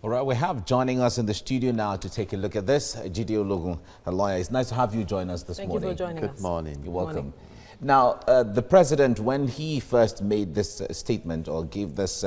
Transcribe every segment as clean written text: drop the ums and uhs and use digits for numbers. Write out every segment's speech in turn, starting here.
All right, we have joining us in the studio now to take a look at this, Jide Ologun, a lawyer. It's nice to have you join us this morning. Thank you for joining us. Good morning. You're welcome. Now, the president, when he first made this statement or gave this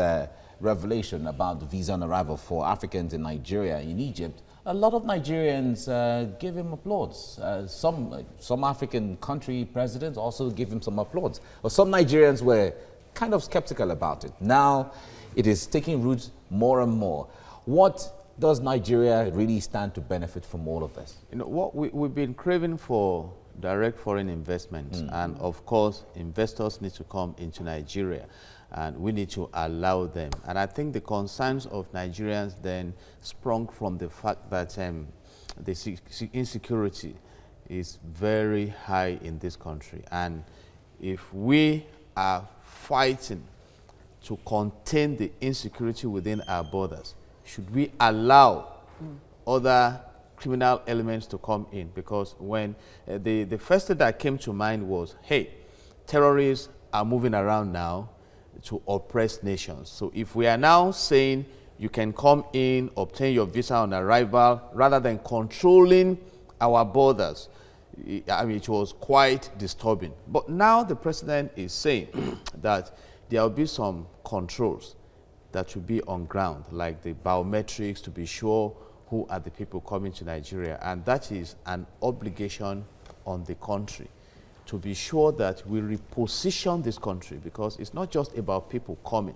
revelation about the visa on arrival for Africans in Nigeria, in Egypt, a lot of Nigerians gave him applause. Some African country presidents also gave him some applause. But some Nigerians were kind of skeptical about it. Now, it is taking root more and more. What does Nigeria really stand to benefit from all of this? You know, what we've been craving for direct foreign investment, and of course, investors need to come into Nigeria, and we need to allow them. And I think the concerns of Nigerians then sprung from the fact that the insecurity is very high in this country. And if we are fighting to contain the insecurity within our borders, should we allow other criminal elements to come in? Because when the first thing that came to mind was, hey, terrorists are moving around now to oppress nations. So if we are now saying you can come in, obtain your visa on arrival, rather than controlling our borders, I mean, it was quite disturbing. But now the president is saying that there will be some controls that will be on ground, like the biometrics, to be sure who are the people coming to Nigeria. And that is an obligation on the country to be sure that we reposition this country, because it's not just about people coming.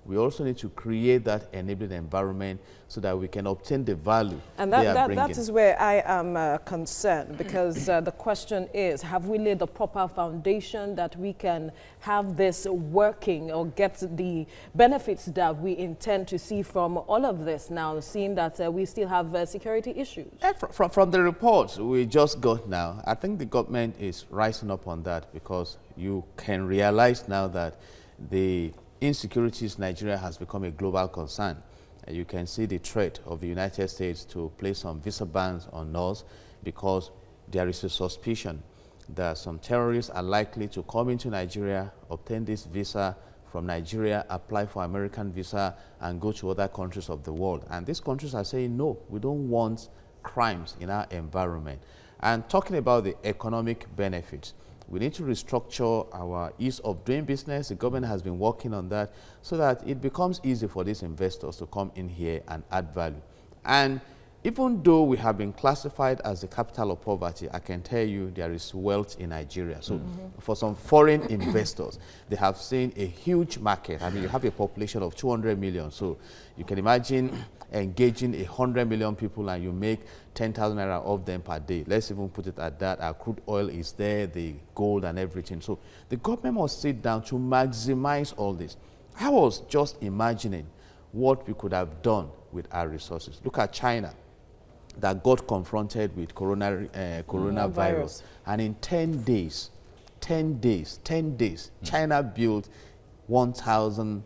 We also need to create that enabling environment so that we can obtain the value and they are bringing. that is where I am concerned, because the question is, have we laid the proper foundation that we can have this working or get the benefits that we intend to see from all of this now, seeing that we still have security issues? From the reports we just got now, I think the government is rising up on that, because you can realize now that the insecurities in Nigeria has become a global concern. And you can see the threat of the United States to place some visa bans on us, because there is a suspicion that some terrorists are likely to come into Nigeria, obtain this visa from Nigeria, apply for American visa, and go to other countries of the world. And these countries are saying, no, we don't want crimes in our environment. And talking about the economic benefits, we need to restructure our ease of doing business. The government has been working on that so that it becomes easy for these investors to come in here and add value. And even though we have been classified as the capital of poverty, I can tell you there is wealth in Nigeria. So for some foreign investors, they have seen a huge market. I mean, you have a population of 200 million. So you can imagine engaging 100 million people and you make 10,000 naira of them per day. Let's even put it at that. Our crude oil is there, the gold and everything. So the government must sit down to maximize all this. I was just imagining what we could have done with our resources. Look at China, that got confronted with coronavirus. And in 10 days, China built 1,000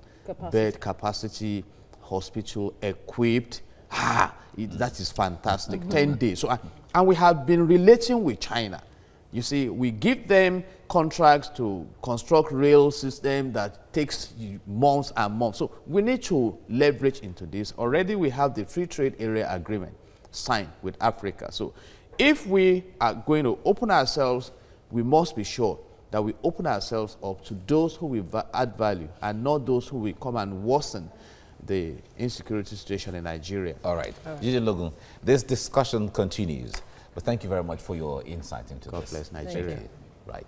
bed capacity hospital equipped. That is fantastic. 10 days. So, and we have been relating with China. You see, we give them contracts to construct rail system that takes months and months. So we need to leverage into this. Already we have the free trade area agreement signed with Africa. So if we are going to open ourselves, we must be sure that we open ourselves up to those who will add value and not those who will come and worsen the insecurity situation in Nigeria. All right. Jide Ologun, this discussion continues, but thank you very much for your insight into this. God bless Nigeria. Right.